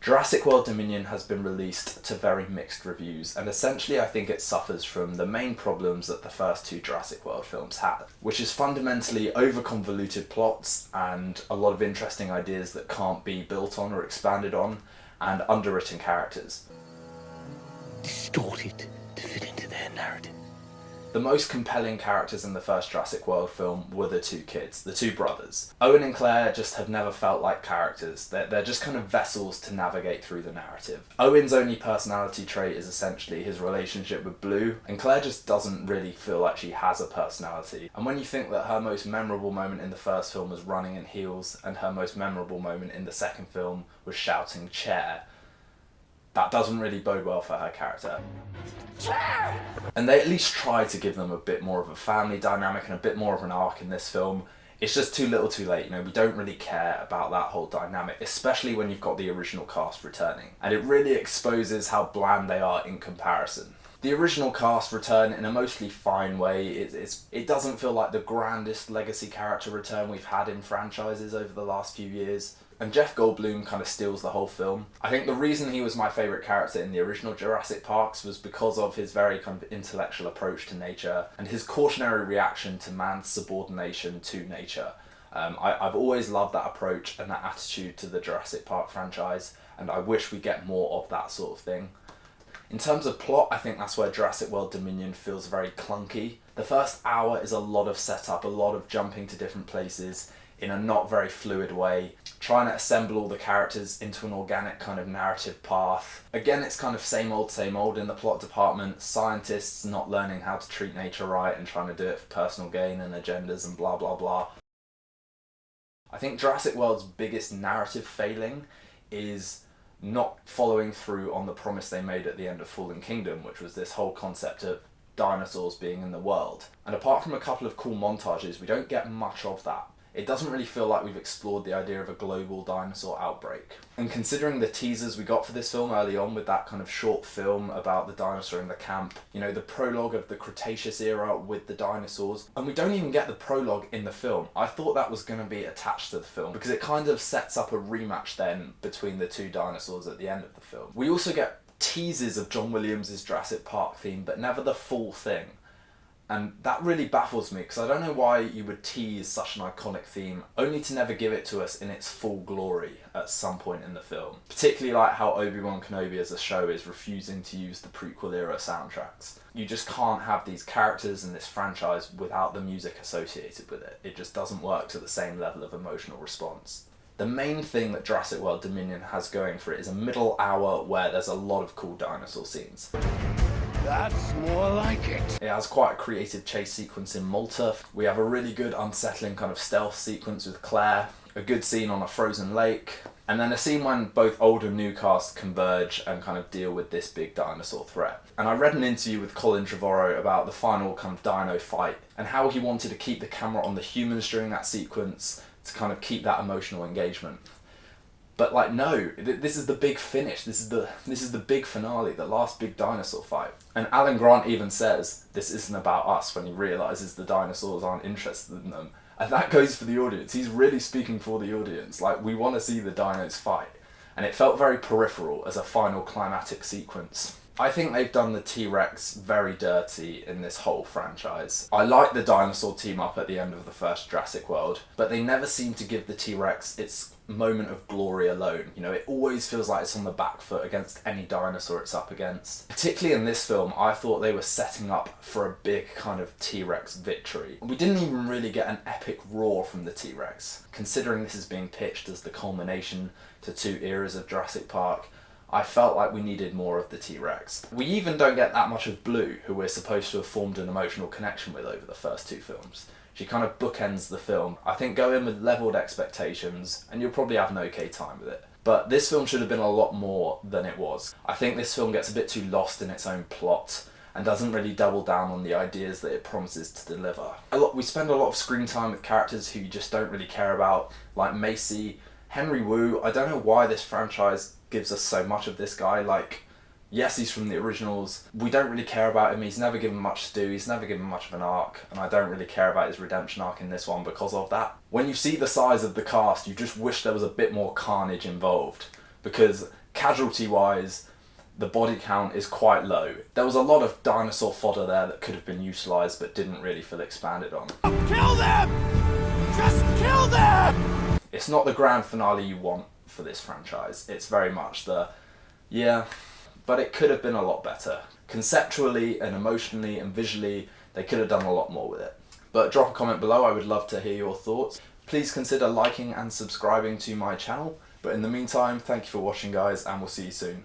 Jurassic World Dominion has been released to very mixed reviews, and essentially I think it suffers from the main problems that the first two Jurassic World films had, which is fundamentally over-convoluted plots and a lot of interesting ideas that can't be built on or expanded on, and underwritten characters. Distorted to fit into their narrative. The most compelling characters in the first Jurassic World film were the two kids, the two brothers. Owen and Claire just have never felt like characters. They're just kind of vessels to navigate through the narrative. Owen's only personality trait is essentially his relationship with Blue, and Claire just doesn't really feel like she has a personality. And when you think that her most memorable moment in the first film was running in heels, and her most memorable moment in the second film was shouting chair, that doesn't really bode well for her character. Chair! And they at least try to give them a bit more of a family dynamic and a bit more of an arc in this film. It's just too little too late, we don't really care about that whole dynamic, especially when you've got the original cast returning. And it really exposes how bland they are in comparison. The original cast return in a mostly fine way. It doesn't feel like the grandest legacy character return we've had in franchises over the last few years. And Jeff Goldblum kind of steals the whole film. I think the reason he was my favourite character in the original Jurassic Parks was because of his very kind of intellectual approach to nature and his cautionary reaction to man's subordination to nature. I've always loved that approach and that attitude to the Jurassic Park franchise, and I wish we get more of that sort of thing. In terms of plot, I think that's where Jurassic World Dominion feels very clunky. The first hour is a lot of setup, a lot of jumping to different places in a not very fluid way, trying to assemble all the characters into an organic kind of narrative path. Again, it's kind of same old in the plot department, scientists not learning how to treat nature right and trying to do it for personal gain and agendas and blah blah blah. I think Jurassic World's biggest narrative failing is not following through on the promise they made at the end of Fallen Kingdom, which was this whole concept of dinosaurs being in the world. And apart from a couple of cool montages, we don't get much of that. It doesn't really feel like we've explored the idea of a global dinosaur outbreak. And considering the teasers we got for this film early on with that kind of short film about the dinosaur in the camp, the prologue of the Cretaceous era with the dinosaurs, and we don't even get the prologue in the film. I thought that was going to be attached to the film because it kind of sets up a rematch then between the two dinosaurs at the end of the film. We also get teases of John Williams' Jurassic Park theme, but never the full thing. And that really baffles me, because I don't know why you would tease such an iconic theme only to never give it to us in its full glory at some point in the film. Particularly like how Obi-Wan Kenobi as a show is refusing to use the prequel era soundtracks. You just can't have these characters in this franchise without the music associated with it. It just doesn't work to the same level of emotional response. The main thing that Jurassic World Dominion has going for it is a middle hour where there's a lot of cool dinosaur scenes. That's more like it. It has quite a creative chase sequence in Malta. We have a really good unsettling kind of stealth sequence with Claire, a good scene on a frozen lake, and then a scene when both old and new cast converge and kind of deal with this big dinosaur threat. And I read an interview with Colin Trevorrow about the final kind of dino fight and how he wanted to keep the camera on the humans during that sequence to kind of keep that emotional engagement. But no, this is the big finish. This is the big finale, the last big dinosaur fight. And Alan Grant even says this isn't about us when he realizes the dinosaurs aren't interested in them. And that goes for the audience. He's really speaking for the audience. We want to see the dinos fight. And it felt very peripheral as a final climatic sequence. I think they've done the T-Rex very dirty in this whole franchise. I like the dinosaur team up at the end of the first Jurassic World, but they never seem to give the T-Rex its moment of glory alone. It always feels like it's on the back foot against any dinosaur it's up against. Particularly in this film, I thought they were setting up for a big kind of T-Rex victory. We didn't even really get an epic roar from the T-Rex. Considering this is being pitched as the culmination to two eras of Jurassic Park, I felt like we needed more of the T-Rex. We even don't get that much of Blue, who we're supposed to have formed an emotional connection with over the first two films. She kind of bookends the film. I think go in with levelled expectations and you'll probably have an okay time with it. But this film should have been a lot more than it was. I think this film gets a bit too lost in its own plot and doesn't really double down on the ideas that it promises to deliver. We spend a lot of screen time with characters who you just don't really care about, like Macy, Henry Wu. I don't know why this franchise gives us so much of this guy. Yes, he's from the originals. We don't really care about him. He's never given much to do. He's never given much of an arc. And I don't really care about his redemption arc in this one because of that. When you see the size of the cast, you just wish there was a bit more carnage involved. Because Casualty-wise, the body count is quite low. There was a lot of dinosaur fodder there that could have been utilised but didn't really feel expanded on. Kill them! Just kill them! It's not the grand finale you want for this franchise. It's very much the, yeah, but it could have been a lot better. Conceptually and emotionally and visually, they could have done a lot more with it. But drop a comment below, I would love to hear your thoughts. Please consider liking and subscribing to my channel. But in the meantime, thank you for watching guys, and we'll see you soon.